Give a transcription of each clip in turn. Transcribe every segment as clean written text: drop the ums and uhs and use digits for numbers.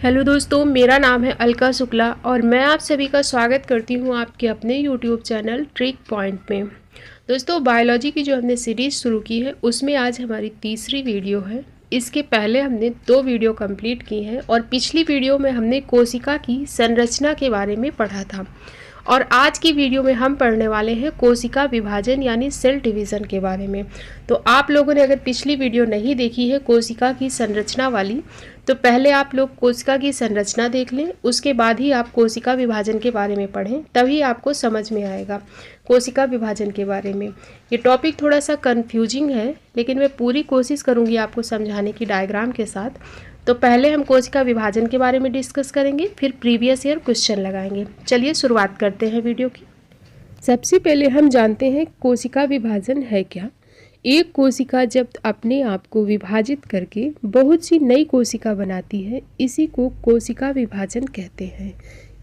Hello दोस्तों, मेरा नाम है अलका शुक्ला और मैं आप सभी का स्वागत करती हूं आपके अपने यूट्यूब चैनल ट्रिक पॉइंट में। दोस्तों, बायोलॉजी की जो हमने सीरीज़ शुरू की है उसमें आज हमारी तीसरी वीडियो है। इसके पहले हमने 2 वीडियो कंप्लीट की हैं और पिछली वीडियो में हमने कोशिका की संरचना के बारे में पढ़ा था और आज की वीडियो में हम पढ़ने वाले हैं कोशिका विभाजन यानी सेल डिवीज़न के बारे में। तो आप लोगों ने अगर पिछली वीडियो नहीं देखी है कोशिका की संरचना वाली, तो पहले आप लोग कोशिका की संरचना देख लें, उसके बाद ही आप कोशिका विभाजन के बारे में पढ़ें, तभी आपको समझ में आएगा कोशिका विभाजन के बारे में। ये टॉपिक थोड़ा सा कंफ्यूजिंग है, लेकिन मैं पूरी कोशिश करूँगी आपको समझाने की डायग्राम के साथ। तो पहले हम कोशिका विभाजन के बारे में डिस्कस करेंगे, फिर प्रीवियस ईयर क्वेश्चन लगाएंगे। चलिए शुरुआत करते हैं वीडियो की। सबसे पहले हम जानते हैं कोशिका विभाजन है क्या। एक कोशिका जब अपने आप को विभाजित करके बहुत सी नई कोशिका बनाती है, इसी को कोशिका विभाजन कहते हैं।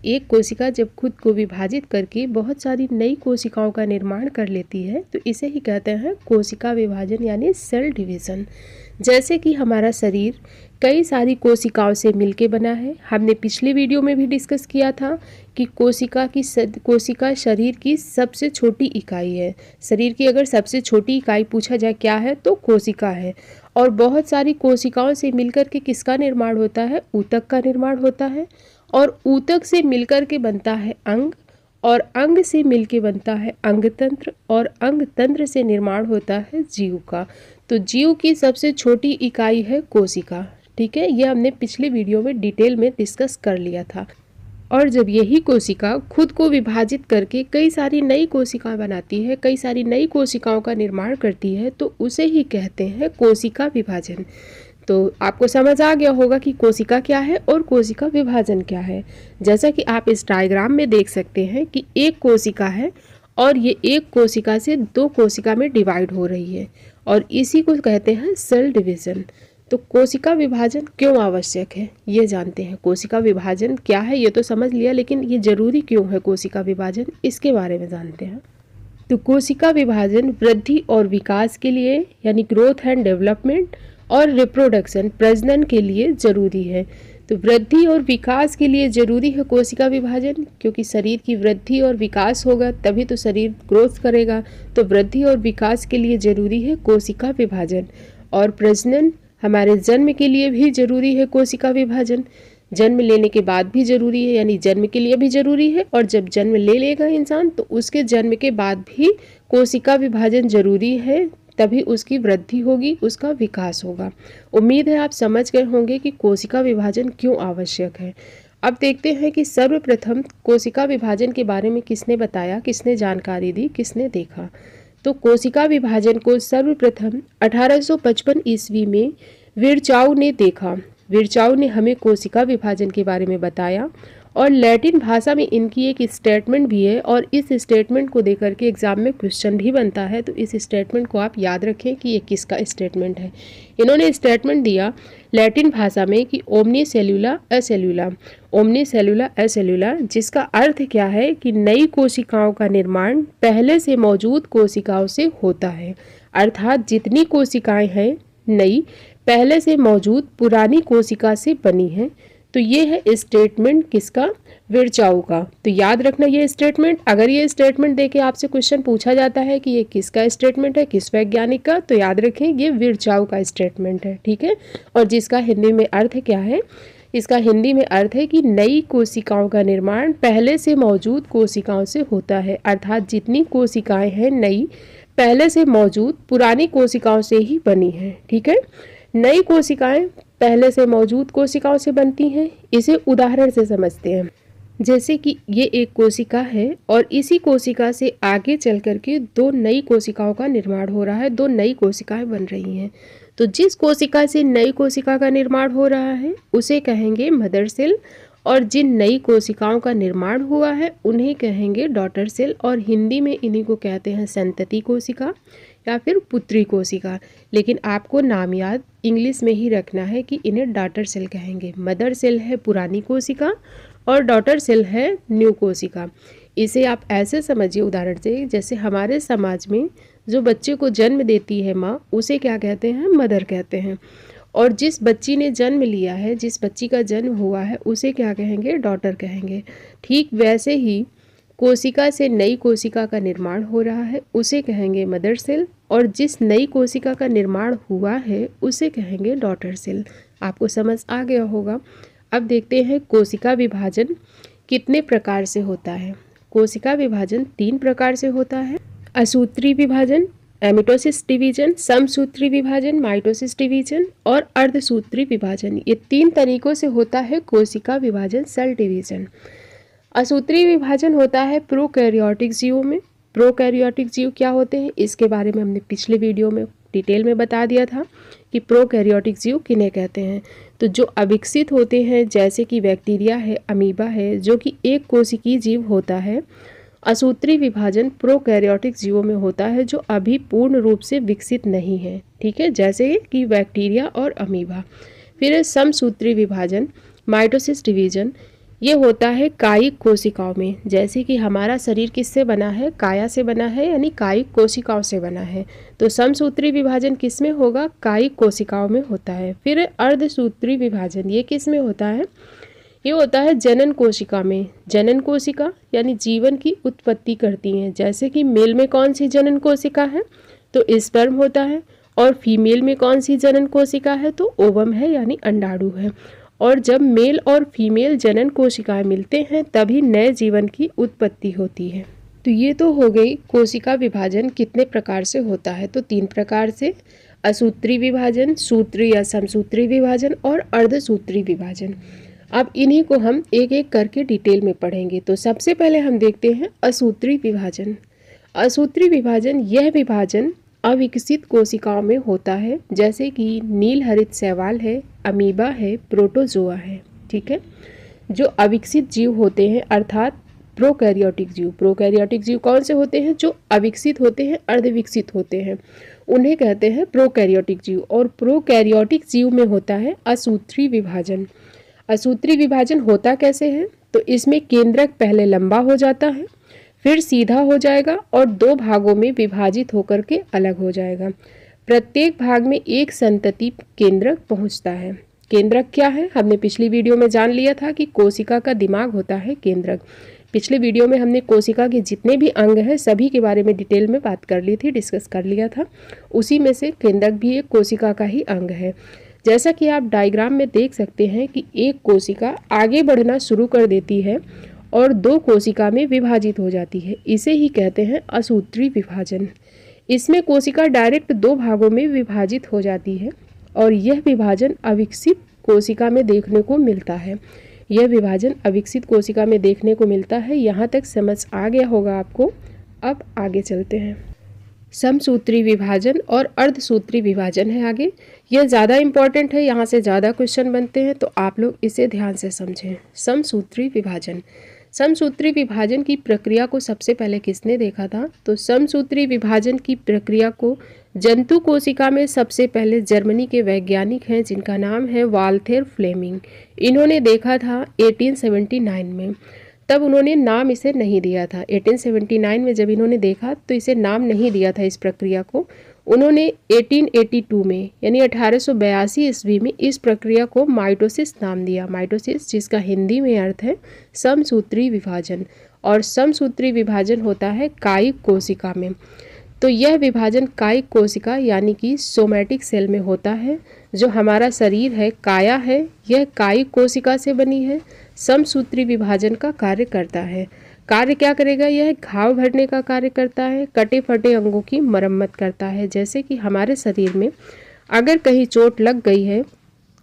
एक कोशिका जब खुद को विभाजित करके बहुत सारी नई कोशिकाओं का निर्माण कर लेती है, तो इसे ही कहते हैं कोशिका विभाजन यानी सेल डिवीज़न। जैसे कि हमारा शरीर कई सारी कोशिकाओं से मिलके बना है। हमने पिछली वीडियो में भी डिस्कस किया था कि कोशिका शरीर की सबसे छोटी इकाई है। शरीर की अगर सबसे छोटी इकाई पूछा जाए क्या है, तो कोशिका है। और बहुत सारी कोशिकाओं से मिलकर के किसका निर्माण होता है? ऊतक का निर्माण होता है। और ऊतक से मिलकर के बनता है अंग, और अंग से मिलके बनता है अंगतंत्र, और अंगतंत्र से निर्माण होता है जीव का। तो जीव की सबसे छोटी इकाई है कोशिका। ठीक है, ये हमने पिछली वीडियो में डिटेल में डिस्कस कर लिया था। और जब यही कोशिका खुद को विभाजित करके कई सारी नई कोशिकाएं बनाती है, कई सारी नई कोशिकाओं का निर्माण करती है, तो उसे ही कहते हैं कोशिका विभाजन। तो आपको समझ आ गया होगा कि कोशिका क्या है और कोशिका विभाजन क्या है। जैसा कि आप इस डायग्राम में देख सकते हैं कि एक कोशिका है और ये एक कोशिका से 2 कोशिका में डिवाइड हो रही है, और इसी को कहते हैं सेल डिवीज़न। तो कोशिका विभाजन क्यों आवश्यक है ये जानते हैं। कोशिका विभाजन क्या है ये तो समझ लिया, लेकिन ये जरूरी क्यों है कोशिका विभाजन, इसके बारे में जानते हैं। तो कोशिका विभाजन वृद्धि और विकास के लिए यानी ग्रोथ एंड डेवलपमेंट और रिप्रोडक्शन प्रजनन के लिए जरूरी है। तो वृद्धि और विकास के लिए जरूरी है कोशिका विभाजन, क्योंकि शरीर की वृद्धि और विकास होगा तभी तो शरीर ग्रोथ करेगा। तो वृद्धि और विकास के लिए जरूरी है कोशिका विभाजन। और प्रजनन हमारे जन्म के लिए भी जरूरी है कोशिका विभाजन। जन्म लेने के बाद भी जरूरी है, यानी जन्म के लिए भी जरूरी है, और जब जन्म ले लेगा इंसान तो उसके जन्म के बाद भी कोशिका विभाजन जरूरी है, तभी उसकी वृद्धि होगी, उसका विकास होगा। उम्मीद है आप समझ गए होंगे कि कोशिका विभाजन क्यों आवश्यक है। अब देखते हैं कि सर्वप्रथम कोशिका विभाजन के बारे में किसने बताया, किसने जानकारी दी, किसने देखा। तो कोशिका विभाजन को सर्वप्रथम 1855 ईस्वी में विर्चाउ ने देखा। विर्चाउ ने हमें कोशिका विभाजन के बारे में बताया, और लैटिन भाषा में इनकी एक स्टेटमेंट भी है, और इस स्टेटमेंट को देकर के एग्जाम में क्वेश्चन भी बनता है। तो इस स्टेटमेंट को आप याद रखें कि ये किसका स्टेटमेंट है। इन्होंने स्टेटमेंट दिया लैटिन भाषा में कि ओमनी सेल्यूला असेल्यूला, ओमनी सेल्यूला असेल्यूला, जिसका अर्थ क्या है कि नई कोशिकाओं का निर्माण पहले से मौजूद कोशिकाओं से होता है। अर्थात जितनी कोशिकाएं हैं नई पहले से मौजूद पुरानी कोशिका से बनी हैं। तो ये है स्टेटमेंट किसका? विर्चाउ का। तो याद रखना ये स्टेटमेंट। अगर ये स्टेटमेंट देके आपसे क्वेश्चन पूछा जाता है कि ये किसका स्टेटमेंट है, किस वैज्ञानिक का, तो याद रखें ये विर्चाउ का स्टेटमेंट है। ठीक है, और जिसका हिंदी में अर्थ क्या है? इसका हिंदी में अर्थ है कि नई कोशिकाओं का निर्माण पहले से मौजूद कोशिकाओं से होता है। अर्थात जितनी कोशिकाएं हैं नई पहले से मौजूद पुरानी कोशिकाओं से ही बनी हैं। ठीक है, नई कोशिकाएं पहले से मौजूद कोशिकाओं से बनती हैं। इसे उदाहरण से समझते हैं। जैसे कि ये एक कोशिका है और इसी कोशिका से आगे चल करके 2 नई कोशिकाओं का निर्माण हो रहा है, 2 नई कोशिकाएं बन रही हैं। तो जिस कोशिका से नई कोशिका का निर्माण हो रहा है उसे कहेंगे मदर सेल, और जिन नई कोशिकाओं का निर्माण हुआ है उन्हें कहेंगे डॉटर सेल, और हिंदी में इन्हीं को कहते हैं संतति कोशिका या फिर पुत्री कोशिका। लेकिन आपको नाम याद इंग्लिश में ही रखना है कि इन्हें डॉटर सेल कहेंगे। मदर सेल है पुरानी कोशिका और डॉटर सेल है न्यू कोशिका। इसे आप ऐसे समझिए उदाहरण से, जैसे हमारे समाज में जो बच्चे को जन्म देती है माँ, उसे क्या कहते हैं? मदर कहते हैं। और जिस बच्ची ने जन्म लिया है, जिस बच्ची का जन्म हुआ है, उसे क्या कहेंगे? डॉटर कहेंगे। ठीक वैसे ही कोशिका से नई कोशिका का निर्माण हो रहा है, उसे कहेंगे मदर सेल, और जिस नई कोशिका का निर्माण हुआ है उसे कहेंगे डॉटर सेल। आपको समझ आ गया होगा। अब देखते हैं कोशिका विभाजन कितने प्रकार से होता है। कोशिका विभाजन 3 प्रकार से होता है। असूत्री विभाजन, एमिटोसिस डिवीजन, समसूत्री विभाजन, माइटोसिस डिवीजन, और अर्धसूत्री विभाजन। ये 3 तरीकों से होता है कोशिका विभाजन, सेल डिवीजन। असूत्री विभाजन होता है प्रोकैरियोटिक जीवों में। प्रोकैरियोटिक जीव क्या होते हैं, इसके बारे में हमने पिछले वीडियो में डिटेल में बता दिया था कि प्रोकैरियोटिक जीव किन्हें कहते हैं। तो जो अविकसित होते हैं, जैसे कि बैक्टीरिया है, अमीबा है, जो कि एक कोशिकीय जीव होता है। असूत्री विभाजन प्रोकैरियोटिक जीवों में होता है जो अभी पूर्ण रूप से विकसित नहीं है, ठीक है, जैसे कि बैक्टीरिया और अमीबा। फिर समसूत्री विभाजन, माइटोसिस डिवीजन, ये होता है कायिक कोशिकाओं में। जैसे कि हमारा शरीर किससे बना है? काया से बना है, यानी कायिक कोशिकाओं से बना है। तो समसूत्री विभाजन किस में होगा? कायिक कोशिकाओं में होता है। फिर अर्धसूत्री विभाजन, ये किस में होता है? ये होता है जनन कोशिका में। जनन कोशिका यानी जीवन की उत्पत्ति करती हैं। जैसे कि मेल में कौन सी जनन कोशिका है? तो स्पर्म होता है। और फीमेल में कौन सी जनन कोशिका है? तो ओवम है, यानी अंडाणु है। और जब मेल और फीमेल जनन कोशिकाएं मिलते हैं तभी नए जीवन की उत्पत्ति होती है। तो ये तो हो गई कोशिका विभाजन कितने प्रकार से होता है। तो 3 प्रकार से, असूत्री विभाजन, सूत्री या समसूत्री विभाजन और अर्धसूत्री विभाजन। अब इन्हीं को हम एक एक करके डिटेल में पढ़ेंगे। तो सबसे पहले हम देखते हैं असूत्री विभाजन। असूत्री विभाजन, यह विभाजन अविकसित कोशिकाओं में होता है, जैसे कि नील हरित शैवाल है, अमीबा है, प्रोटोजोआ है, ठीक है। जो अविकसित जीव होते हैं अर्थात प्रोकैरियोटिक जीव। प्रोकैरियोटिक जीव कौन से होते हैं? जो अविकसित होते हैं, अर्धविकसित होते हैं, उन्हें कहते हैं प्रोकैरियोटिक जीव। और प्रोकैरियोटिक जीव में होता है असूत्री विभाजन। असूत्री विभाजन होता कैसे है? तो इसमें केंद्रक पहले लंबा हो जाता है, फिर सीधा हो जाएगा और 2 भागों में विभाजित होकर के अलग हो जाएगा। प्रत्येक भाग में एक संतति केंद्रक पहुंचता है। केंद्रक क्या है? हमने पिछली वीडियो में जान लिया था कि कोशिका का दिमाग होता है केंद्रक। पिछले वीडियो में हमने कोशिका के जितने भी अंग हैं सभी के बारे में डिटेल में बात कर ली थी, डिस्कस कर लिया था। उसी में से केंद्रक भी एक कोशिका का ही अंग है। जैसा कि आप डायग्राम में देख सकते हैं कि एक कोशिका आगे बढ़ना शुरू कर देती है और 2 कोशिका में विभाजित हो जाती है। इसे ही कहते हैं असूत्री विभाजन। इसमें कोशिका डायरेक्ट 2 भागों में विभाजित हो जाती है और यह विभाजन अविकसित कोशिका में देखने को मिलता है। यह विभाजन अविकसित कोशिका में देखने को मिलता है। यहाँ तक समझ आ गया होगा आपको। अब आगे चलते हैं। समसूत्री विभाजन और अर्धसूत्री विभाजन है आगे। यह ज़्यादा इम्पॉर्टेंट है, यहाँ से ज़्यादा क्वेश्चन बनते हैं, तो आप लोग इसे ध्यान से समझें। समसूत्री विभाजन, समसूत्री विभाजन की प्रक्रिया को सबसे पहले किसने देखा था? तो समसूत्री विभाजन की प्रक्रिया को जंतु कोशिका में सबसे पहले जर्मनी के वैज्ञानिक हैं जिनका नाम है वाल्थेर फ्लेमिंग। इन्होंने देखा था 1879 में। तब उन्होंने नाम इसे नहीं दिया था। 1879 में जब इन्होंने देखा तो इसे नाम नहीं दिया था इस प्रक्रिया को। उन्होंने 1882 में यानी 1882 ईस्वी में इस प्रक्रिया को माइटोसिस नाम दिया। माइटोसिस, जिसका हिंदी में अर्थ है समसूत्री विभाजन। और समसूत्री विभाजन होता है कायिक कोशिका में। तो यह विभाजन कायिक कोशिका यानी कि सोमैटिक सेल में होता है। जो हमारा शरीर है, काया है, यह कायिक कोशिका से बनी है। समसूत्री विभाजन का कार्य करता है। कार्य क्या करेगा? यह घाव भरने का कार्य करता है, कटे फटे अंगों की मरम्मत करता है। जैसे कि हमारे शरीर में अगर कहीं चोट लग गई है,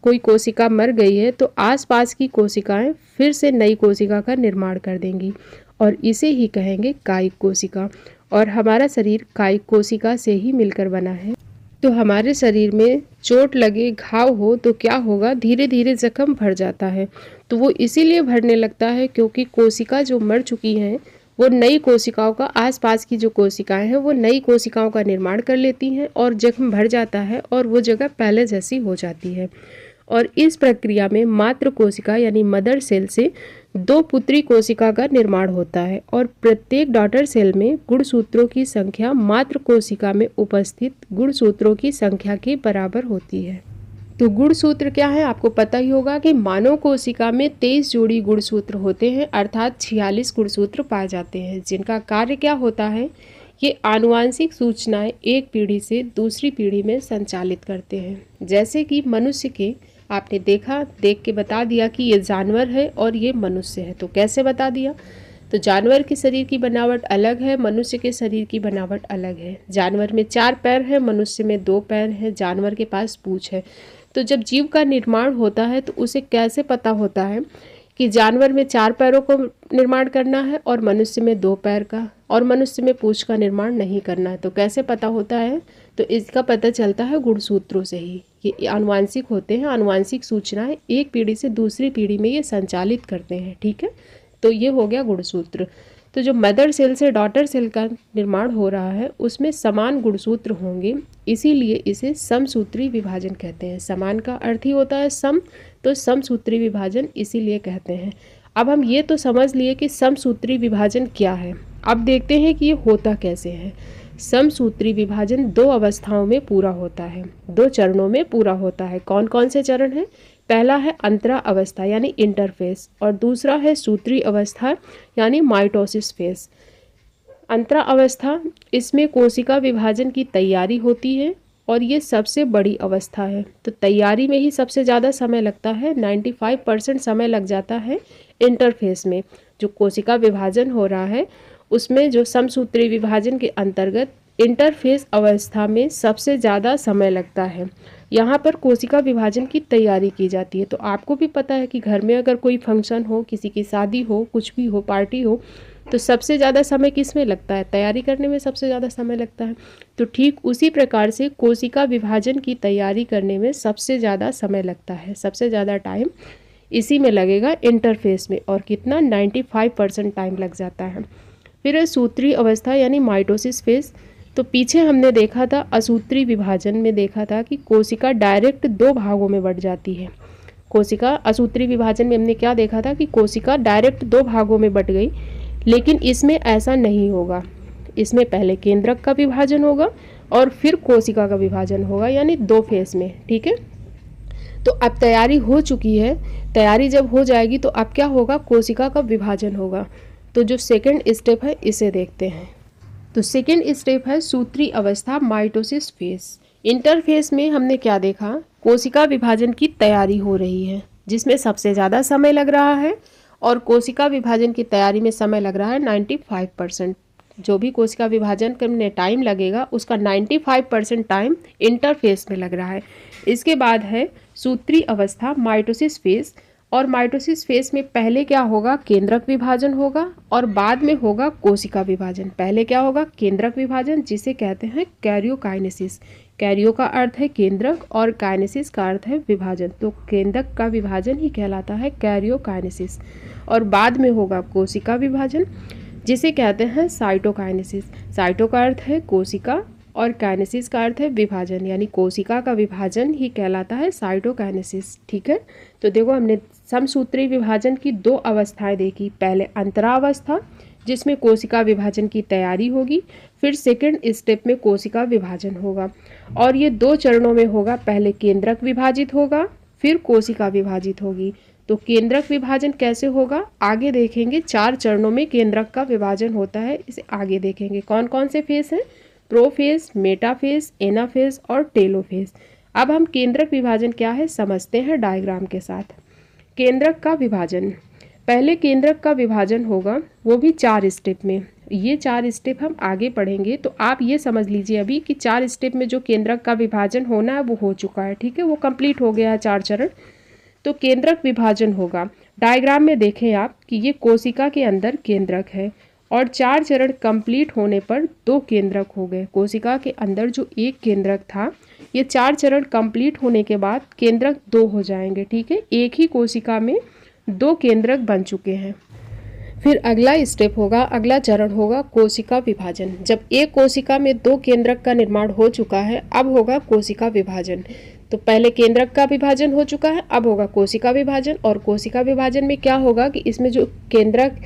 कोई कोशिका मर गई है, तो आसपास की कोशिकाएं फिर से नई कोशिका का निर्माण कर देंगी और इसे ही कहेंगे कायिक कोशिका। और हमारा शरीर कायिक कोशिका से ही मिलकर बना है। तो हमारे शरीर में चोट लगे, घाव हो तो क्या होगा? धीरे धीरे जख्म भर जाता है। तो वो इसीलिए भरने लगता है क्योंकि कोशिका जो मर चुकी हैं वो नई कोशिकाओं का, आसपास की जो कोशिकाएं हैं वो नई कोशिकाओं का निर्माण कर लेती हैं और जख्म भर जाता है और वो जगह पहले जैसी हो जाती है। और इस प्रक्रिया में मातृ कोशिका यानी मदर सेल से 2 पुत्री कोशिका का निर्माण होता है और प्रत्येक डॉटर सेल में गुणसूत्रों की संख्या मातृ कोशिका में उपस्थित गुणसूत्रों की संख्या के बराबर होती है। तो गुणसूत्र क्या है, आपको पता ही होगा कि मानव कोशिका में 23 जोड़ी गुणसूत्र होते हैं, अर्थात 46 गुणसूत्र पाए जाते हैं, जिनका कार्य क्या होता है, ये आनुवांशिक सूचनाएं एक पीढ़ी से दूसरी पीढ़ी में संचालित करते हैं। जैसे कि मनुष्य के आपने देख के बता दिया कि ये जानवर है और ये मनुष्य है। तो कैसे बता दिया, तो जानवर के शरीर की बनावट अलग है, मनुष्य के शरीर की बनावट अलग है। जानवर में 4 पैर है, मनुष्य में 2 पैर है, जानवर के पास पूंछ है। तो जब जीव का निर्माण होता है तो उसे कैसे पता होता है कि जानवर में 4 पैरों को निर्माण करना है और मनुष्य में 2 पैर का, और मनुष्य में पूंछ का निर्माण नहीं करना है। तो कैसे पता होता है, तो इसका पता चलता है गुणसूत्रों से ही। ये आनुवांशिक होते हैं, आनुवांशिक सूचनाएं एक पीढ़ी से दूसरी पीढ़ी में ये संचालित करते हैं। ठीक है, तो ये हो गया गुणसूत्र। तो जो मदर सेल से डॉटर सेल का निर्माण हो रहा है उसमें समान गुणसूत्र होंगे, इसीलिए इसे समसूत्री विभाजन कहते हैं। समान का अर्थ ही होता है सम, तो समसूत्री विभाजन इसीलिए कहते हैं। अब हम ये तो समझ लिए कि समसूत्री विभाजन क्या है, अब देखते हैं कि ये होता कैसे है। समसूत्री विभाजन 2 अवस्थाओं में पूरा होता है, 2 चरणों में पूरा होता है। कौन कौन से चरण हैं, पहला है अंतरा अवस्था यानी इंटरफेस, और दूसरा है सूत्री अवस्था यानी माइटोसिस फेस। अंतरा अवस्था, इसमें कोशिका विभाजन की तैयारी होती है और ये सबसे बड़ी अवस्था है। तो तैयारी में ही सबसे ज़्यादा समय लगता है, 95% समय लग जाता है इंटरफेस में। जो कोशिका विभाजन हो रहा है उसमें जो समसूत्री विभाजन के अंतर्गत इंटरफेस अवस्था में सबसे ज़्यादा समय लगता है। यहाँ पर कोशिका विभाजन की तैयारी की जाती है। तो आपको भी पता है कि घर में अगर कोई फंक्शन हो, किसी की शादी हो, कुछ भी हो, पार्टी हो, तो सबसे ज़्यादा समय किस में लगता है, तैयारी करने में सबसे ज़्यादा समय लगता है। तो ठीक उसी प्रकार से कोशिका विभाजन की तैयारी करने में सबसे ज़्यादा समय लगता है, सबसे ज़्यादा टाइम इसी में लगेगा इंटरफेस में, और कितना 95% टाइम लग जाता है। फिर है सूत्री अवस्था यानी माइटोसिस फेज। तो पीछे हमने देखा था असूत्री विभाजन में देखा था कि कोशिका डायरेक्ट 2 भागों में बट जाती है। कोशिका असूत्री विभाजन में हमने क्या देखा था कि कोशिका डायरेक्ट 2 भागों में बट गई, लेकिन इसमें ऐसा नहीं होगा। इसमें पहले केंद्रक का विभाजन होगा और फिर कोशिका का विभाजन होगा, यानी 2 फेज में। ठीक है, तो अब तैयारी हो चुकी है, तैयारी जब हो जाएगी तो अब क्या होगा, कोशिका का विभाजन होगा। तो जो सेकंड स्टेप है इसे देखते हैं। तो सेकेंड स्टेप है सूत्री अवस्था माइटोसिस फेज। इंटरफेस में हमने क्या देखा, कोशिका विभाजन की तैयारी हो रही है जिसमें सबसे ज़्यादा समय लग रहा है, और कोशिका विभाजन की तैयारी में समय लग रहा है 95%। जो भी कोशिका विभाजन करने टाइम लगेगा उसका 95% टाइम इंटरफेस में लग रहा है। इसके बाद है सूत्री अवस्था माइटोसिस फेज, और माइटोसिस फेज में पहले क्या होगा, केंद्रक विभाजन होगा और बाद में होगा कोशिका विभाजन। पहले क्या होगा, केंद्रक विभाजन, जिसे कहते हैं कैरियोकाइनेसिस। कैरियो का अर्थ है केंद्रक और काइनेसिस का अर्थ है विभाजन, तो केंद्रक का विभाजन ही कहलाता है कैरियोकाइनेसिस। और बाद में होगा कोशिका विभाजन, जिसे कहते हैं साइटोकाइनेसिस। साइटो का अर्थ है कोशिका और काइनेसिस का अर्थ है विभाजन, यानी कोशिका का विभाजन ही कहलाता है साइटोकाइनेसिस। ठीक है, तो देखो हमने समसूत्री विभाजन की 2 अवस्थाएं देखी। पहले अंतरावस्था जिसमें कोशिका विभाजन की तैयारी होगी, फिर सेकंड स्टेप में कोशिका विभाजन होगा, और ये 2 चरणों में होगा। पहले केंद्रक विभाजित होगा, फिर कोशिका विभाजित होगी। तो केंद्रक विभाजन कैसे होगा आगे देखेंगे। 4 चरणों में केंद्रक का विभाजन होता है, इसे आगे देखेंगे। कौन कौन से फेज हैं, प्रोफेज, मेटाफेज, एनाफेज और टेलोफेज। अब हम केंद्रक विभाजन क्या है समझते हैं डायग्राम के साथ। केंद्रक का विभाजन, पहले केंद्रक का विभाजन होगा, वो भी 4 स्टेप में। ये 4 स्टेप हम आगे पढ़ेंगे, तो आप ये समझ लीजिए अभी कि 4 स्टेप में जो केंद्रक का विभाजन होना है वो हो चुका है। ठीक है, वो कंप्लीट हो गया है 4 चरण। तो केंद्रक विभाजन होगा, डायग्राम में देखें आप कि ये कोशिका के अंदर केंद्रक है, और 4 चरण कंप्लीट होने पर 2 केंद्रक हो गए। कोशिका के अंदर जो एक केंद्रक था, ये 4 चरण कंप्लीट होने के बाद केंद्रक 2 हो जाएंगे। ठीक है, एक ही कोशिका में 2 केंद्रक बन चुके हैं। फिर अगला स्टेप होगा, अगला चरण होगा कोशिका विभाजन। जब एक कोशिका में 2 केंद्रक का निर्माण हो चुका है, अब होगा कोशिका विभाजन। तो पहले केंद्रक का विभाजन हो चुका है, अब होगा कोशिका विभाजन। और कोशिका विभाजन में क्या होगा कि इसमें जो केंद्रक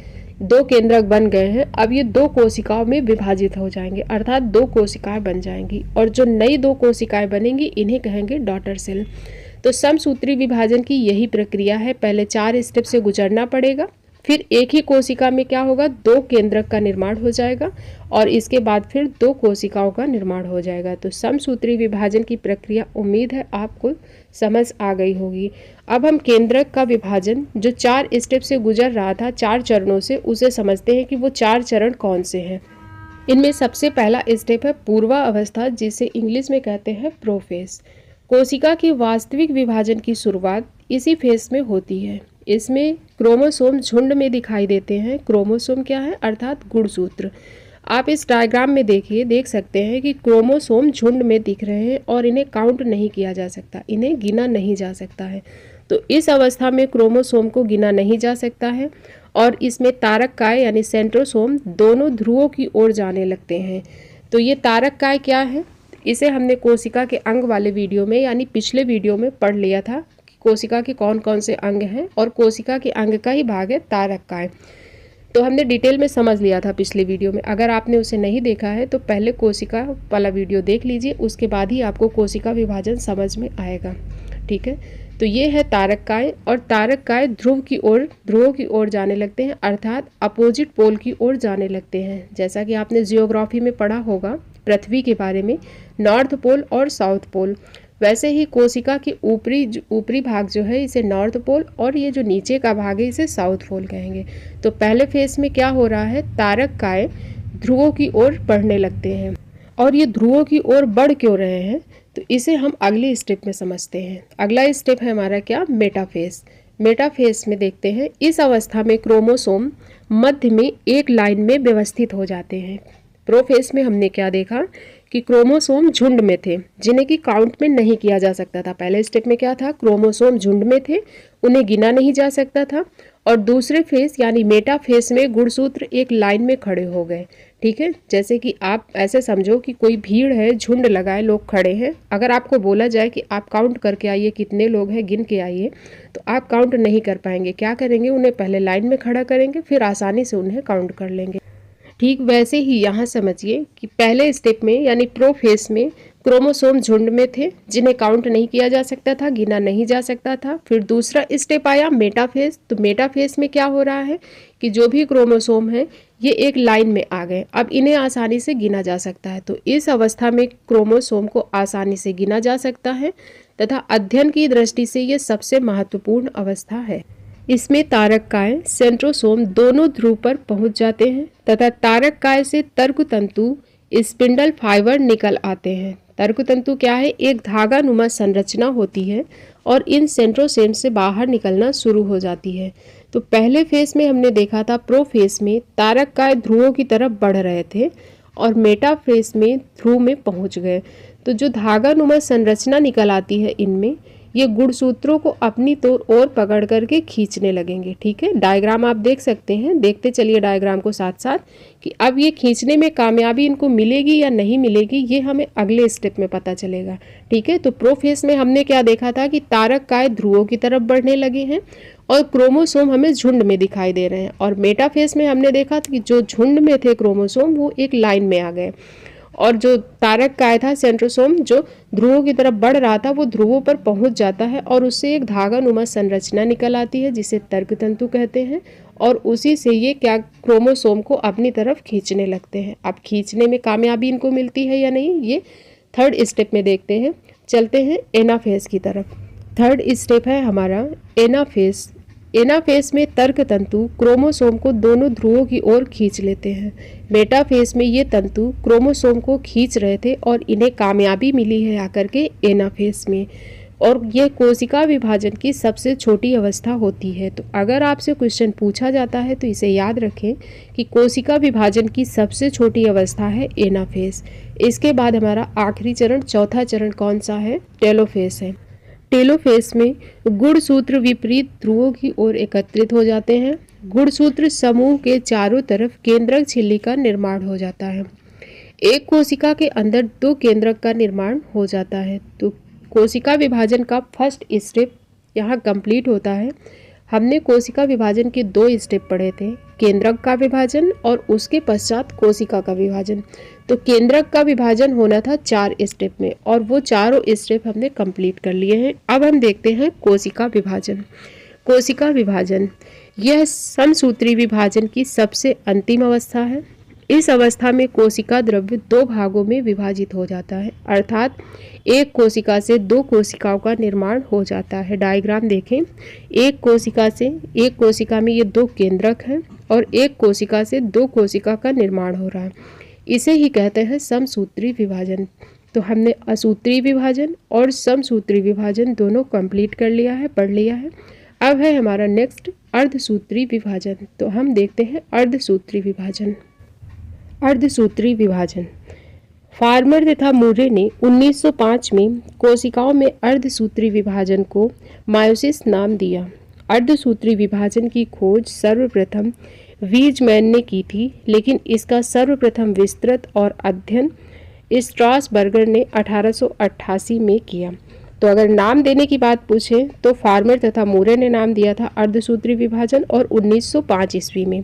2 केंद्रक बन गए हैं, अब ये 2 कोशिकाओं में विभाजित हो जाएंगे, अर्थात 2 कोशिकाएं बन जाएंगी, और जो नई 2 कोशिकाएं बनेंगी इन्हें कहेंगे डॉटर सेल। तो समसूत्री विभाजन की यही प्रक्रिया है, पहले 4 स्टेप से गुजरना पड़ेगा, फिर एक ही कोशिका में क्या होगा, 2 केंद्रक का निर्माण हो जाएगा और इसके बाद फिर 2 कोशिकाओं का निर्माण हो जाएगा। तो समसूत्री विभाजन की प्रक्रिया उम्मीद है आपको समझ आ गई होगी। अब हम केंद्रक का विभाजन जो 4 स्टेप से गुजर रहा था, 4 चरणों से, उसे समझते हैं कि वो 4 चरण कौन से हैं। इनमें सबसे पहला स्टेप है पूर्वा अवस्था, जिसे इंग्लिश में कहते हैं प्रोफेस। कोशिका की वास्तविक विभाजन की शुरुआत इसी फेस में होती है। इसमें क्रोमोसोम झुंड में दिखाई देते हैं। क्रोमोसोम क्या है, अर्थात गुणसूत्र। आप इस डायग्राम में देखिए, देख सकते हैं कि क्रोमोसोम झुंड में दिख रहे हैं और इन्हें काउंट नहीं किया जा सकता, इन्हें गिना नहीं जा सकता है। तो इस अवस्था में क्रोमोसोम को गिना नहीं जा सकता है और इसमें तारककाय यानी सेंट्रोसोम दोनों ध्रुवों की ओर जाने लगते हैं। तो ये तारककाय क्या है, इसे हमने कोशिका के अंग वाले वीडियो में यानी पिछले वीडियो में पढ़ लिया था कि कोशिका के कौन कौन से अंग हैं, और कोशिका के अंग का ही भाग है तारककाय। तो हमने डिटेल में समझ लिया था पिछले वीडियो में। अगर आपने उसे नहीं देखा है तो पहले कोशिका वाला वीडियो देख लीजिए, उसके बाद ही आपको कोशिका विभाजन समझ में आएगा। ठीक है, तो ये है तारककाय, और तारककाय ध्रुवों की ओर जाने लगते हैं, अर्थात अपोजिट पोल की ओर जाने लगते हैं। जैसा कि आपने जियोग्राफी में पढ़ा होगा पृथ्वी के बारे में, नॉर्थ पोल और साउथ पोल, वैसे ही कोशिका के ऊपरी भाग जो है इसे नॉर्थ पोल, और ये जो नीचे का भाग है इसे साउथ पोल कहेंगे। तो पहले फेज में क्या हो रहा है, तारककाय ध्रुवों की ओर बढ़ने लगते हैं। और ये ध्रुवों की ओर बढ़ क्यों रहे हैं, तो इसे हम अगले स्टेप में समझते हैं। अगला स्टेप है हमारा क्या, मेटाफेज। मेटाफेज में देखते हैं, इस अवस्था में क्रोमोसोम मध्य में एक लाइन में व्यवस्थित हो जाते हैं। प्रोफेज में हमने क्या देखा कि क्रोमोसोम झुंड में थे, जिन्हें कि काउंट में नहीं किया जा सकता था। पहले स्टेप में क्या था, क्रोमोसोम झुंड में थे, उन्हें गिना नहीं जा सकता था। और दूसरे फेज यानी मेटा फेज में गुणसूत्र एक लाइन में खड़े हो गए। ठीक है, जैसे कि आप ऐसे समझो कि कोई भीड़ है, झुंड लगाए लोग खड़े हैं। अगर आपको बोला जाए कि आप काउंट करके आइए कितने लोग हैं, गिन के आइए, तो आप काउंट नहीं कर पाएंगे। क्या करेंगे, उन्हें पहले लाइन में खड़ा करेंगे, फिर आसानी से उन्हें काउंट कर लेंगे। ठीक वैसे ही यहाँ समझिए कि पहले स्टेप में यानी प्रोफेज में क्रोमोसोम झुंड में थे, जिन्हें काउंट नहीं किया जा सकता था, गिना नहीं जा सकता था। फिर दूसरा स्टेप आया मेटाफेज। तो मेटाफेज में क्या हो रहा है कि जो भी क्रोमोसोम है ये एक लाइन में आ गए, अब इन्हें आसानी से गिना जा सकता है। तो इस अवस्था में क्रोमोसोम को आसानी से गिना जा सकता है तथा अध्ययन की दृष्टि से ये सबसे महत्वपूर्ण अवस्था है। इसमें तारककाय सेंट्रोसोम दोनों ध्रुव पर पहुंच जाते हैं तथा तारककाय से तर्कतंतु स्पिंडल फाइबर निकल आते हैं। तर्कतंतु क्या है, एक धागा नुमा संरचना होती है और इन सेंट्रोसोम से बाहर निकलना शुरू हो जाती है। तो पहले फेज में हमने देखा था प्रोफेज में तारककाय ध्रुवों की तरफ बढ़ रहे थे और मेटाफेज में ध्रुव में पहुंच गए। तो जो धागा नुमा संरचना निकल आती है, इनमें ये गुणसूत्रों को अपनी ओर पकड़ करके खींचने लगेंगे। ठीक है, डायग्राम आप देख सकते हैं, देखते चलिए डायग्राम को साथ साथ कि अब ये खींचने में कामयाबी इनको मिलेगी या नहीं मिलेगी, ये हमें अगले स्टेप में पता चलेगा। ठीक है, तो प्रोफेज में हमने क्या देखा था कि तारककाय ध्रुवों की तरफ बढ़ने लगे हैं और क्रोमोसोम हमें झुंड में दिखाई दे रहे हैं। और मेटाफेज में हमने देखा था कि जो झुंड में थे क्रोमोसोम वो एक लाइन में आ गए और जो तारककाय था सेंट्रोसोम जो ध्रुवों की तरफ बढ़ रहा था वो ध्रुवों पर पहुंच जाता है और उससे एक धागा नुमा संरचना निकल आती है जिसे तर्कतंतु कहते हैं और उसी से ये क्या क्रोमोसोम को अपनी तरफ खींचने लगते हैं। अब खींचने में कामयाबी इनको मिलती है या नहीं, ये थर्ड स्टेप में देखते हैं। चलते हैं एनाफेज की तरफ। थर्ड स्टेप है हमारा एनाफेज। एनाफेज में तर्कतंतु क्रोमोसोम को दोनों ध्रुवों की ओर खींच लेते हैं। मेटाफेज में ये तंतु क्रोमोसोम को खींच रहे थे और इन्हें कामयाबी मिली है आकर के एनाफेज में, और यह कोशिका विभाजन की सबसे छोटी अवस्था होती है। तो अगर आपसे क्वेश्चन पूछा जाता है तो इसे याद रखें कि कोशिका विभाजन की सबसे छोटी अवस्था है एनाफेज। इसके बाद हमारा आखिरी चरण, चौथा चरण कौन सा है, टेलोफेज है। टेलोफेज में गुणसूत्र विपरीत ध्रुवों की ओर एकत्रित हो जाते हैं। गुणसूत्र समूह के चारों तरफ केंद्रक झिल्ली का निर्माण हो जाता है। एक कोशिका के अंदर 2 केंद्रक का निर्माण हो जाता है। तो कोशिका विभाजन का फर्स्ट स्टेप यहाँ कंप्लीट होता है। हमने कोशिका विभाजन के 2 स्टेप पढ़े थे, केंद्रक का विभाजन और उसके पश्चात कोशिका का विभाजन। तो केंद्रक का विभाजन होना था 4 स्टेप में और वो चारों स्टेप हमने कंप्लीट कर लिए हैं। अब हम देखते हैं कोशिका विभाजन। कोशिका विभाजन यह समसूत्री विभाजन की सबसे अंतिम अवस्था है। इस अवस्था में कोशिका द्रव्य 2 भागों में विभाजित हो जाता है, अर्थात एक कोशिका से 2 कोशिकाओं का निर्माण हो जाता है। डायग्राम देखें, एक कोशिका में ये 2 केंद्रक हैं और एक कोशिका से 2 कोशिका का निर्माण हो रहा है। इसे ही कहते हैं समसूत्री विभाजन। तो हमने असूत्री विभाजन और समसूत्री विभाजन दोनों कंप्लीट कर लिया है, पढ़ लिया है। अब है हमारा नेक्स्ट अर्धसूत्री विभाजन। तो हम देखते हैं अर्धसूत्री विभाजन। अर्धसूत्री विभाजन फार्मर तथा मुरे ने 1905 में कोशिकाओं में अर्धसूत्री विभाजन को मायोसिस नाम दिया। अर्धसूत्री विभाजन की खोज सर्वप्रथम वीजमैन ने की थी, लेकिन इसका सर्वप्रथम विस्तृत और अध्ययन स्ट्रासबर्गर ने 1888 में किया। तो अगर नाम देने की बात पूछे तो फार्मर तथा मुरे ने नाम दिया था अर्धसूत्री विभाजन और 1905 ईस्वी में।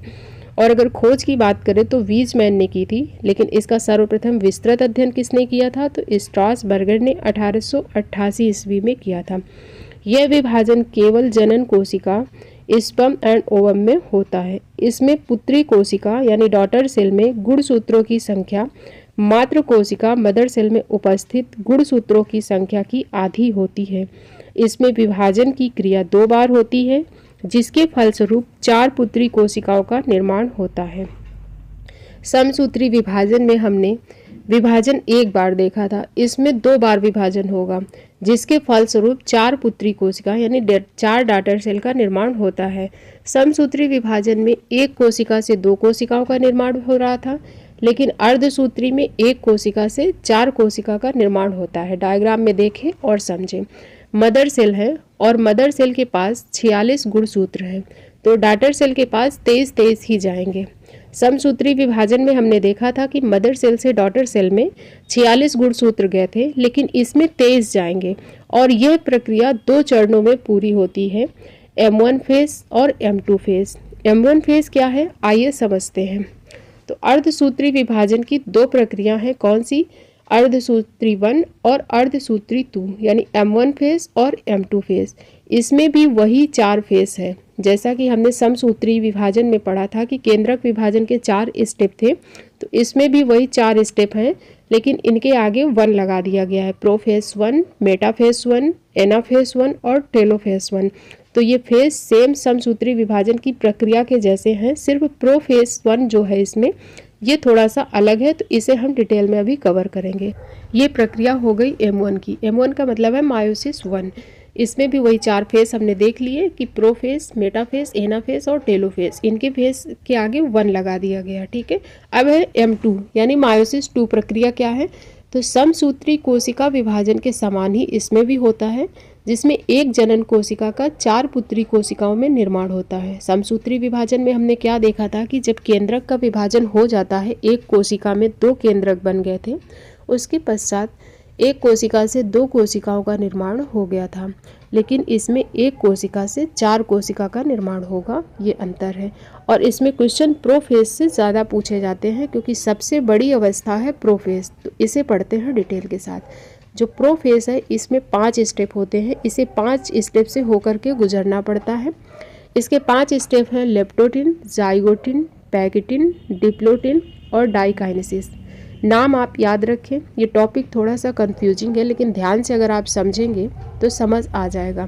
और अगर खोज की बात करें तो वीजमैन ने की थी, लेकिन इसका सर्वप्रथम विस्तृत अध्ययन किसने किया था? तो स्ट्रासबर्गर ने 1888 ईस्वी में किया था। यह विभाजन केवल जनन कोशिका स्पर्म एंड ओवम में होता है। इसमें पुत्री कोशिका यानी डॉटर सेल में गुणसूत्रों की संख्या मात्र कोशिका मदर सेल में उपस्थित गुणसूत्रों की संख्या की आधी होती है। इसमें विभाजन की क्रिया 2 बार होती है, जिसके फलस्वरूप 4 पुत्री कोशिकाओं का निर्माण होता है। समसूत्री विभाजन में हमने विभाजन 1 बार देखा था, इसमें 2 बार विभाजन होगा, जिसके फलस्वरूप 4 पुत्री कोशिका यानी 4 डॉटर सेल का निर्माण होता है। समसूत्री विभाजन में 1 कोशिका से 2 कोशिकाओं का निर्माण हो रहा था, लेकिन अर्धसूत्री में 1 कोशिका से 4 कोशिका का निर्माण होता है। डायग्राम में देखें और समझें। मदर सेल है और मदर सेल के पास 46 गुणसूत्र हैं, तो डॉटर सेल के पास 23 ही जाएंगे। समसूत्री विभाजन में हमने देखा था कि मदर सेल से डॉटर सेल में 46 गुणसूत्र गए थे, लेकिन इसमें 23 जाएंगे और यह प्रक्रिया 2 चरणों में पूरी होती है, M1 फेज और M2 फेज। M1 फेज क्या है, आइए समझते हैं। तो अर्धसूत्री विभाजन की 2 प्रक्रिया हैं, कौन सी? अर्धसूत्री 1 और अर्धसूत्री 2 यानी M1 फेज और M2 फेज। इसमें भी वही 4 फेज है, जैसा कि हमने समसूत्री विभाजन में पढ़ा था कि केंद्रक विभाजन के 4 स्टेप थे, तो इसमें भी वही 4 स्टेप हैं, लेकिन इनके आगे 1 लगा दिया गया है। प्रोफेज 1, मेटाफेज 1, एनाफेज 1 और टेलोफेज 1। तो ये फेज सेम समसूत्री विभाजन की प्रक्रिया के जैसे हैं, सिर्फ प्रोफेज 1 जो है इसमें ये थोड़ा सा अलग है, तो इसे हम डिटेल में अभी कवर करेंगे। ये प्रक्रिया हो गई M1 की। M1 का मतलब है मायोसिस 1। इसमें भी वही 4 फेज हमने देख लिए कि प्रोफेज, मेटाफेज, एनाफेज और टेलोफेज। इनके फेज के आगे 1 लगा दिया गया, ठीक है। अब है M2 यानी मायोसिस 2 प्रक्रिया क्या है? तो समसूत्री कोशिका विभाजन के समान ही इसमें भी होता है, जिसमें एक जनन कोशिका का 4 पुत्री कोशिकाओं में निर्माण होता है। समसूत्री विभाजन में हमने क्या देखा था कि जब केंद्रक का विभाजन हो जाता है, एक कोशिका में 2 केंद्रक बन गए थे, उसके पश्चात एक कोशिका से 2 कोशिकाओं का निर्माण हो गया था, लेकिन इसमें एक कोशिका से 4 कोशिका का निर्माण होगा, ये अंतर है। और इसमें क्वेश्चन प्रोफेज से ज़्यादा पूछे जाते हैं, क्योंकि सबसे बड़ी अवस्था है प्रोफेज। तो इसे पढ़ते हैं डिटेल के साथ। जो प्रोफेज है इसमें 5 स्टेप होते हैं, इसे 5 स्टेप से होकर के गुजरना पड़ता है। इसके 5 स्टेप हैं लेप्टोटिन, जाइगोटिन, पैकेटिन, डिप्लोटिन और डाइकाइनेसिस। नाम आप याद रखें, ये टॉपिक थोड़ा सा कंफ्यूजिंग है, लेकिन ध्यान से अगर आप समझेंगे तो समझ आ जाएगा।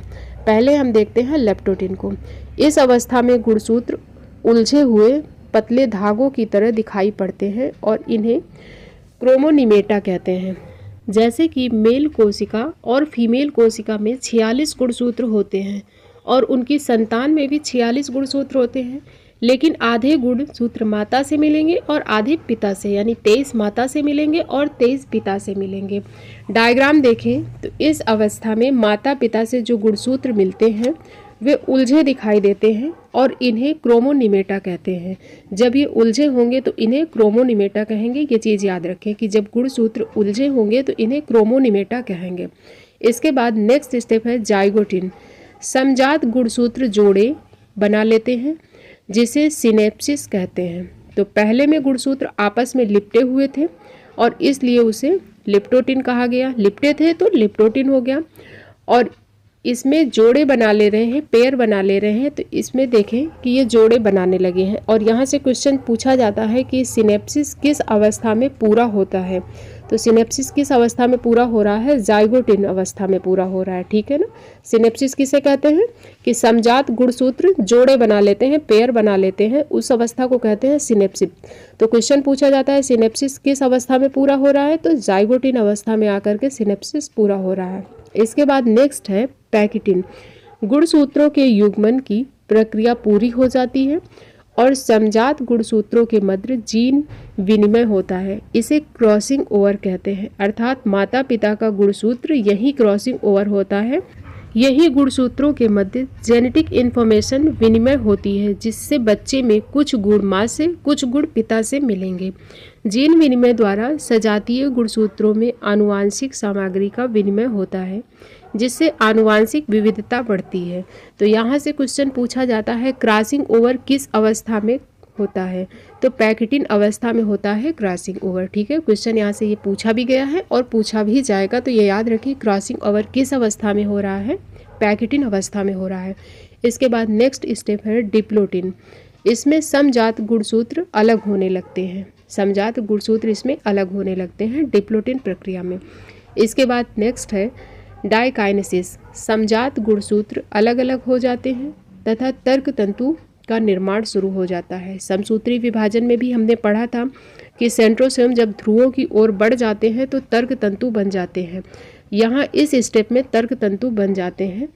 पहले हम देखते हैं लेप्टोटिन को। इस अवस्था में गुणसूत्र उलझे हुए पतले धागों की तरह दिखाई पड़ते हैं और इन्हें क्रोमोनिमेटा कहते हैं। जैसे कि मेल कोशिका और फीमेल कोशिका में 46 गुणसूत्र होते हैं और उनकी संतान में भी 46 गुणसूत्र होते हैं, लेकिन आधे गुणसूत्र माता से मिलेंगे और आधे पिता से, यानी 23 माता से मिलेंगे और 23 पिता से मिलेंगे। डायग्राम देखें तो इस अवस्था में माता पिता से जो गुणसूत्र मिलते हैं वे उलझे दिखाई देते हैं और इन्हें क्रोमोनिमेटा कहते हैं। जब ये उलझे होंगे तो इन्हें क्रोमोनिमेटा कहेंगे। ये चीज़ याद रखें कि जब गुणसूत्र उलझे होंगे तो इन्हें क्रोमोनिमेटा कहेंगे। इसके बाद नेक्स्ट स्टेप है जाइगोटिन। समजात गुणसूत्र जोड़े बना लेते हैं जिसे सिनेप्सिस कहते हैं। तो पहले में गुणसूत्र आपस में लिपटे हुए थे और इसलिए उसे लिप्टोटिन कहा गया। लिपटे थे तो लिप्टोटिन हो गया। और इसमें जोड़े बना ले रहे हैं, पेयर बना ले रहे हैं, तो इसमें देखें कि ये जोड़े बनाने लगे हैं। और यहाँ से क्वेश्चन पूछा जाता है कि सिनेप्सिस किस अवस्था में पूरा होता है। तो सिनेप्सिस किस अवस्था में पूरा हो रहा है? जाइगोटिन अवस्था में पूरा हो रहा है, ठीक है ना। सिनेप्सिस किसे कहते हैं कि समजात गुणसूत्र जोड़े बना लेते हैं, पेयर बना लेते हैं, उस अवस्था को कहते हैं सिनेप्सिस। तो क्वेश्चन पूछा जाता है सिनेप्सिस किस अवस्था में पूरा हो रहा है, तो जाइगोटिन अवस्था में आकर के सिनेप्सिस पूरा हो रहा है। इसके बाद नेक्स्ट है पैकिटिन। गुणसूत्रों के युग्मन की प्रक्रिया पूरी हो जाती है और समजात गुणसूत्रों के मध्य जीन विनिमय होता है। इसे क्रॉसिंग ओवर कहते हैं, अर्थात माता पिता का गुणसूत्र यही क्रॉसिंग ओवर होता है। यही गुणसूत्रों के मध्य जेनेटिक इन्फॉर्मेशन विनिमय होती है, जिससे बच्चे में कुछ गुण माँ से कुछ गुण पिता से मिलेंगे। जीन विनिमय द्वारा सजातीय गुणसूत्रों में आनुवांशिक सामग्री का विनिमय होता है, जिससे आनुवांशिक विविधता बढ़ती है। तो यहाँ से क्वेश्चन पूछा जाता है क्रॉसिंग ओवर किस अवस्था में होता है, तो पैकिटिन अवस्था में होता है क्रॉसिंग ओवर, ठीक है। क्वेश्चन यहाँ से ये पूछा भी गया है और पूछा भी जाएगा, तो ये याद रखिए क्रॉसिंग ओवर किस अवस्था में हो रहा है, पैकिटिन अवस्था में हो रहा है। इसके बाद नेक्स्ट स्टेप है डिप्लोटिन। इसमें समजात गुणसूत्र अलग होने लगते हैं, समजात गुणसूत्र इसमें अलग होने लगते हैं डिप्लोटिन प्रक्रिया में। इसके बाद नेक्स्ट है डाइकाइनेसिस। समजात गुणसूत्र अलग अलग हो जाते हैं तथा तर्क तंतु का निर्माण शुरू हो जाता है। समसूत्री विभाजन में भी हमने पढ़ा था कि सेंट्रोसोम जब ध्रुवों की ओर बढ़ जाते हैं तो तर्क तंतु बन जाते हैं। यहाँ इस स्टेप में तर्क तंतु बन जाते हैं।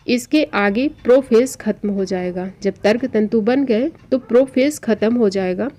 इसके आगे प्रोफेज खत्म हो जाएगा। जब तर्क तंतु बन गए तो प्रोफेज खत्म हो जाएगा,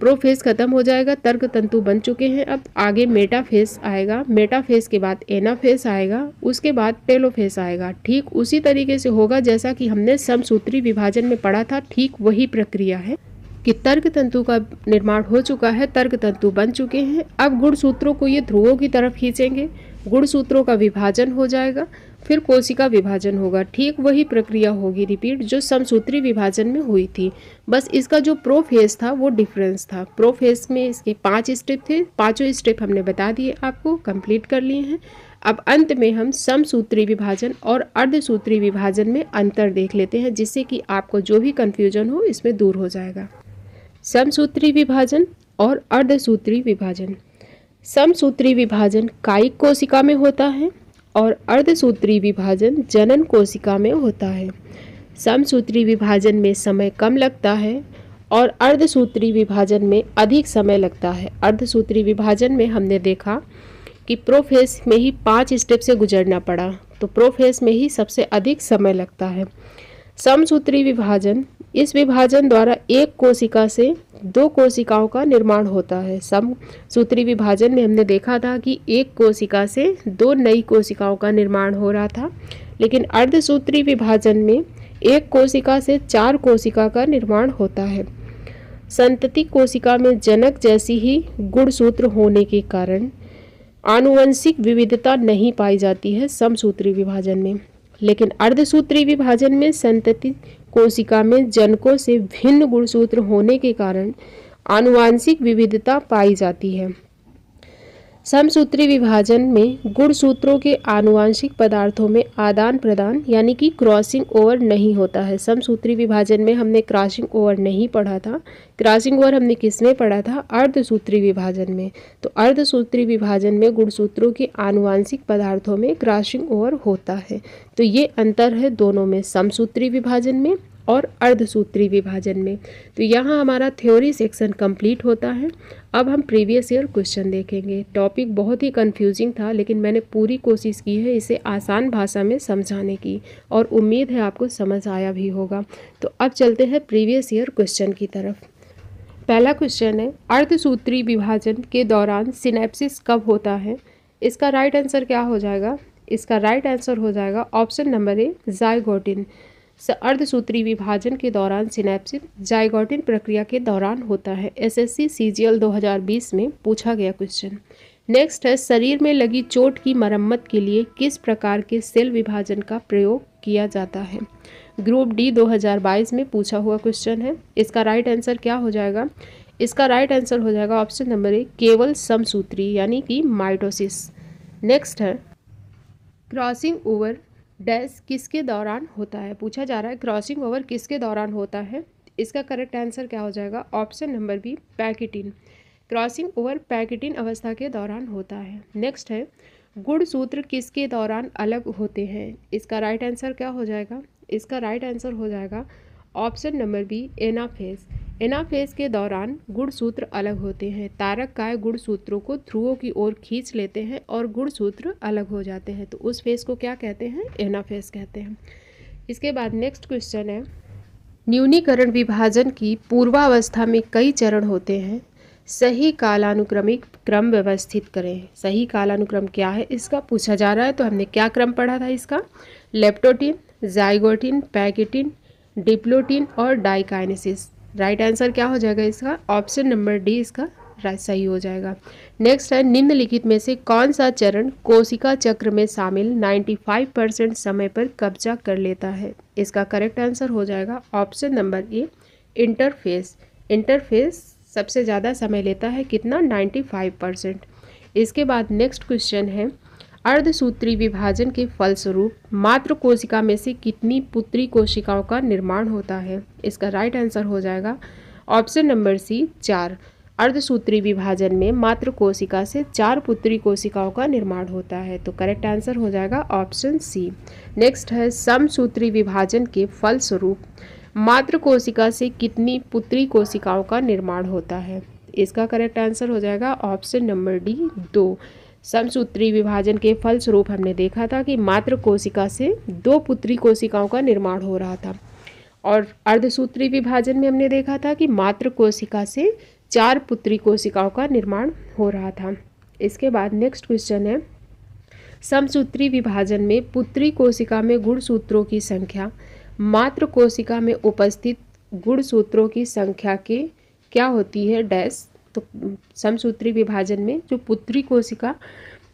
प्रोफेज खत्म हो जाएगा, तर्क तंतु बन चुके हैं। अब आगे मेटाफेज आएगा, मेटाफेज के बाद एनाफेज आएगा, उसके बाद टेलोफेज आएगा। ठीक उसी तरीके से होगा जैसा कि हमने समसूत्री विभाजन में पढ़ा था, ठीक वही प्रक्रिया है कि तर्क तंतु का निर्माण हो चुका है, तर्क तंतु बन चुके हैं। अब गुणसूत्रों को ये ध्रुवों की तरफ खींचेंगे, गुणसूत्रों का विभाजन हो जाएगा, फिर कोशिका विभाजन होगा। ठीक वही प्रक्रिया होगी रिपीट जो समसूत्री विभाजन में हुई थी, बस इसका जो प्रोफेज था वो डिफरेंस था। प्रोफेज में इसके 5 स्टेप थे, पांचों स्टेप हमने बता दिए, आपको कंप्लीट कर लिए हैं। अब अंत में हम समसूत्री विभाजन और अर्धसूत्री विभाजन में अंतर देख लेते हैं, जिससे कि आपको जो भी कन्फ्यूजन हो इसमें दूर हो जाएगा। समसूत्री विभाजन और अर्धसूत्री विभाजन। समसूत्री विभाजन कायिक कोशिका में होता है और अर्धसूत्री विभाजन जनन कोशिका में होता है। समसूत्री विभाजन में समय कम लगता है और अर्धसूत्री विभाजन में अधिक समय लगता है। अर्धसूत्री विभाजन में हमने देखा कि प्रोफेज में ही 5 स्टेप से गुजरना पड़ा, तो प्रोफेज में ही सबसे अधिक समय लगता है। समसूत्री विभाजन, इस विभाजन द्वारा एक कोशिका से 2 कोशिकाओं का निर्माण होता है। समसूत्री विभाजन में हमने देखा था कि एक कोशिका से 2 नई कोशिकाओं का निर्माण हो रहा था, लेकिन अर्धसूत्री विभाजन में एक कोशिका से 4 कोशिका का निर्माण होता है। संतति कोशिका में जनक जैसी ही गुणसूत्र होने के कारण आनुवंशिक विविधता नहीं पाई जाती है समसूत्री विभाजन में, लेकिन अर्धसूत्री विभाजन में संतति कोशिका में जनकों से भिन्न गुणसूत्र होने के कारण आनुवांशिक विविधता पाई जाती है। समसूत्री विभाजन में गुणसूत्रों के आनुवांशिक पदार्थों में आदान प्रदान यानी कि क्रॉसिंग ओवर नहीं होता है। समसूत्री विभाजन में हमने क्रॉसिंग ओवर नहीं पढ़ा था। क्रॉसिंग ओवर हमने किसमें पढ़ा था? अर्धसूत्री विभाजन में। तो अर्धसूत्री विभाजन में गुणसूत्रों के आनुवांशिक पदार्थों में क्रॉसिंग ओवर होता है। तो ये अंतर है दोनों में, समसूत्री विभाजन में और अर्धसूत्री विभाजन में। तो यहाँ हमारा थ्योरी सेक्शन कंप्लीट होता है। अब हम प्रीवियस ईयर क्वेश्चन देखेंगे। टॉपिक बहुत ही कंफ्यूजिंग था, लेकिन मैंने पूरी कोशिश की है इसे आसान भाषा में समझाने की, और उम्मीद है आपको समझ आया भी होगा। तो अब चलते हैं प्रीवियस ईयर क्वेश्चन की तरफ। पहला क्वेश्चन है, अर्धसूत्री विभाजन के दौरान सिनेप्सिस कब होता है? इसका राइट आंसर क्या हो जाएगा? इसका राइट आंसर हो जाएगा ऑप्शन नंबर ए, जाइगोटिन। अर्धसूत्री विभाजन के दौरान सिनेप्सिस जाइगोटिन प्रक्रिया के दौरान होता है। एसएससी सीजीएल 2020 में पूछा गया क्वेश्चन। नेक्स्ट है, शरीर में लगी चोट की मरम्मत के लिए किस प्रकार के सेल विभाजन का प्रयोग किया जाता है? ग्रुप डी 2022 में पूछा हुआ क्वेश्चन है। इसका राइट आंसर क्या हो जाएगा? इसका राइट आंसर हो जाएगा ऑप्शन नंबर ए, केवल समसूत्री यानी कि माइटोसिस। नेक्स्ट है क्रॉसिंग ओवर डैश किसके दौरान होता है? पूछा जा रहा है क्रॉसिंग ओवर किसके दौरान होता है। इसका करेक्ट आंसर क्या हो जाएगा? Option number B, pachytene. Crossing over pachytene अवस्था के दौरान होता है। नेक्स्ट है गुणसूत्र किसके दौरान अलग होते हैं? इसका राइट आंसर क्या हो जाएगा? इसका राइट आंसर हो जाएगा option number B, anaphase. Anaphase के दौरान गुणसूत्र अलग होते हैं। तारक काय गुणसूत्रों को ध्रुवों की ओर खींच लेते हैं और गुणसूत्र अलग हो जाते हैं, तो उस फेज को क्या कहते हैं? एनाफेज कहते हैं। इसके बाद नेक्स्ट क्वेश्चन है न्यूनीकरण विभाजन की पूर्वावस्था में कई चरण होते हैं, सही कालानुक्रमिक क्रम व्यवस्थित करें। सही कालानुक्रम क्या है इसका पूछा जा रहा है। तो हमने क्या क्रम पढ़ा था इसका? लेप्टोटिन, जाइगोटिन, पैकेटिन, डिप्लोटिन और डाइकाइनेसिस। राइट आंसर क्या हो जाएगा इसका? ऑप्शन नंबर डी इसका सही हो जाएगा। नेक्स्ट है निम्नलिखित में से कौन सा चरण कोशिका चक्र में शामिल 95% समय पर कब्जा कर लेता है? इसका करेक्ट आंसर हो जाएगा option number A, interface. Interface सबसे ज़्यादा समय लेता है, कितना? 95%। इसके बाद नेक्स्ट क्वेश्चन है अर्धसूत्री विभाजन के फलस्वरूप मातृ कोशिका में से कितनी पुत्री कोशिकाओं का निर्माण होता है? इसका राइट आंसर हो जाएगा ऑप्शन नंबर सी, 4। अर्धसूत्री विभाजन में मातृ कोशिका से 4 पुत्री कोशिकाओं का निर्माण होता है, तो करेक्ट आंसर हो जाएगा ऑप्शन सी। नेक्स्ट है समसूत्री विभाजन के फलस्वरूप मातृ कोशिका से कितनी पुत्री कोशिकाओं का निर्माण होता है? इसका करेक्ट आंसर हो जाएगा ऑप्शन नंबर डी, 2। समसूत्री विभाजन के फलस्वरूप हमने देखा था कि मातृ कोशिका से 2 पुत्री कोशिकाओं का निर्माण हो रहा था, और अर्धसूत्री विभाजन में हमने देखा था कि मातृ कोशिका से 4 पुत्री कोशिकाओं का निर्माण हो रहा था। इसके बाद नेक्स्ट क्वेश्चन है समसूत्री विभाजन में पुत्री कोशिका में गुणसूत्रों की संख्या मातृ कोशिका में उपस्थित गुणसूत्रों की संख्या के क्या होती है? डैश। तो समसूत्री विभाजन में जो पुत्री कोशिका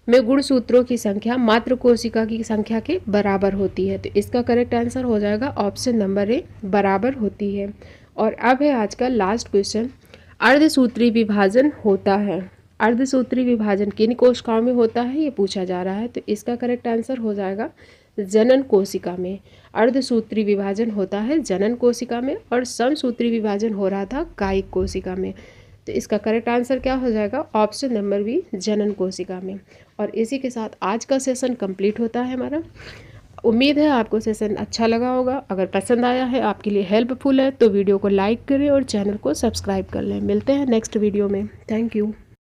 में गुणसूत्रों की संख्या मातृ कोशिका की संख्या के बराबर होती है, तो इसका करेक्ट आंसर हो जाएगा ऑप्शन नंबर ए, बराबर होती है। और अब है आज का लास्ट क्वेश्चन अर्धसूत्री विभाजन होता है। अर्धसूत्री विभाजन किन कोशिकाओं में होता है ये पूछा जा रहा है, तो इसका करेक्ट आंसर हो जाएगा जनन कोशिका में। अर्धसूत्री विभाजन होता है जनन कोशिका में और समसूत्री विभाजन हो रहा था कायिक कोशिका में, तो इसका करेक्ट आंसर क्या हो जाएगा? ऑप्शन नंबर बी, जनन कोशिका में। और इसी के साथ आज का सेशन कंप्लीट होता है हमारा। उम्मीद है आपको सेशन अच्छा लगा होगा। अगर पसंद आया है, आपके लिए हेल्पफुल है, तो वीडियो को लाइक करें और चैनल को सब्सक्राइब कर लें। मिलते हैं नेक्स्ट वीडियो में। Thank you.